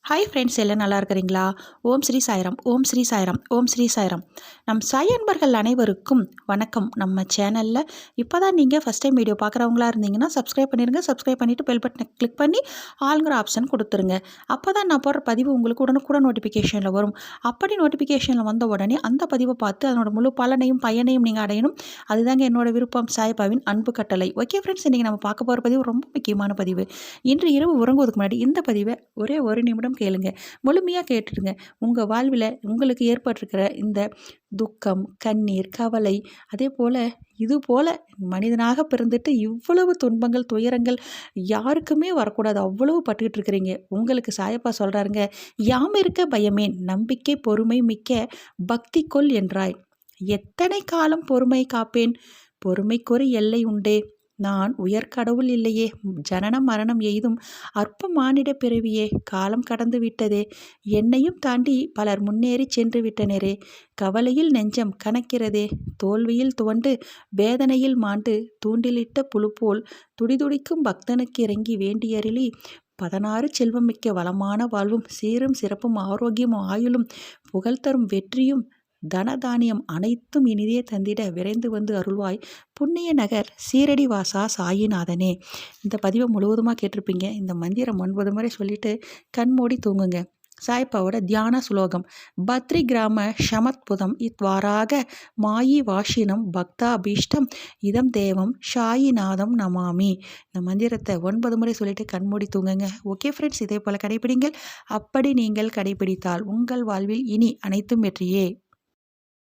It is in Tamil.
ஹாய் ஃப்ரெண்ட்ஸ், எல்லாம் நல்லா இருக்கிறீங்களா? ஓம் ஸ்ரீ சாய்ராம், ஓம் ஸ்ரீ சாய்ராம், ஓம் ஸ்ரீ சாய்ராம். நம் சாய் அன்பர்கள் அனைவருக்கும் வணக்கம். நம்ம சேனலில் இப்போ தான் நீங்கள் ஃபஸ்ட் டைம் வீடியோ பார்க்குறவங்களா இருந்தீங்கன்னா சப்ஸ்கிரைப் பண்ணிடுங்க. சப்ஸ்கிரைப் பண்ணிவிட்டு பெல் பட்டனை கிளிக் பண்ணி ஆளுங்கிற ஆப்ஷன் கொடுத்துருங்க. அப்போ தான் நான் போடுற பதிவு உங்களுக்கு உடனுக்குடன் நோட்டிஃபிகேஷனில் வரும். அப்படி நோட்டிஃபிகேஷனில் வந்த உடனே அந்த பதிவை பார்த்து அதனோட முழு பலனையும் பயனையும் நீங்கள் அடையணும். அதுதாங்க என்னோட விருப்பம், சாய்பாவின் அன்பு கட்டளை. ஓகே ஃப்ரெண்ட்ஸ், இன்றைக்கி நம்ம பார்க்க போகிற பதிவு ரொம்ப முக்கியமான பதிவு. இன்று இரவு உறங்குவதற்கு முன்னாடி இந்த பதிவை ஒரே ஒரு நிமிடம் கேளுங்க. முழுமையாக கேட்டுடுங்க. உங்கள் வாழ்வில் உங்களுக்கு ஏற்பட்டிருக்கிற இந்த துக்கம், கண்ணீர், கவலை, அதே போல் இது போல் மனிதனாக பிறந்துட்டு இவ்வளவு துன்பங்கள், துயரங்கள் யாருக்குமே வரக்கூடாது. அவ்வளவு பட்டுக்கிட்டு இருக்கிறீங்க. உங்களுக்கு சாயப்பா சொல்கிறாருங்க, யாம் இருக்க பயமேன், நம்பிக்கை பொறுமை மிக்க பக்தி கொள் என்றாய். எத்தனை காலம் பொறுமை காப்பேன், பொறுமைக்கொரு எல்லை உண்டே. நான் உயர்கடவுள் இல்லையே, ஜனனம் மரணம் எய்தும் அற்ப மானிட பிறவியே, காலம் கடந்து விட்டதே. என்னையும் தாண்டி பலர் முன்னேறி சென்று விட்டனரே. கவலையில் நெஞ்சம் கணக்கிறதே, தோல்வியில் துவண்டு வேதனையில் மாண்டு தூண்டிலிட்ட புழு போல் துடிதுடிக்கும் பக்தனுக்கு இறங்கி வேண்டியருளி 16 செல்வம் மிக்க வளமான வாழ்வும் சீரும் சிறப்பும் ஆரோக்கியமும் ஆயுளும் புகழ் தரும் வெற்றியும் தனதானியம் அனைத்தும் இனிதே தந்திட விரைந்து வந்து அருள்வாய், புண்ணிய நகர் சீரடி வாசா சாயிநாதனே. இந்த பதிவை முழுவதுமாக கேட்டிருப்பீங்க. இந்த மந்திரம் 9 முறை சொல்லிட்டு கண் மூடி தூங்குங்க. சாய்பாவோட தியான சுலோகம்: பத்ரி கிராம ஷமத்புதம் இத்வாராக மாயி வாஷினம் பக்தாபீஷ்டம் இதம் தேவம் ஷாயிநாதம் நமாமி. இந்த மந்திரத்தை 9 முறை சொல்லிட்டு கண்மூடி தூங்குங்க. ஓகே ஃப்ரெண்ட்ஸ், இதே போல் கடைபிடிங்கள். அப்படி நீங்கள் கடைபிடித்தால் உங்கள் வாழ்வில் இனி அனைத்தும் வெற்றியே.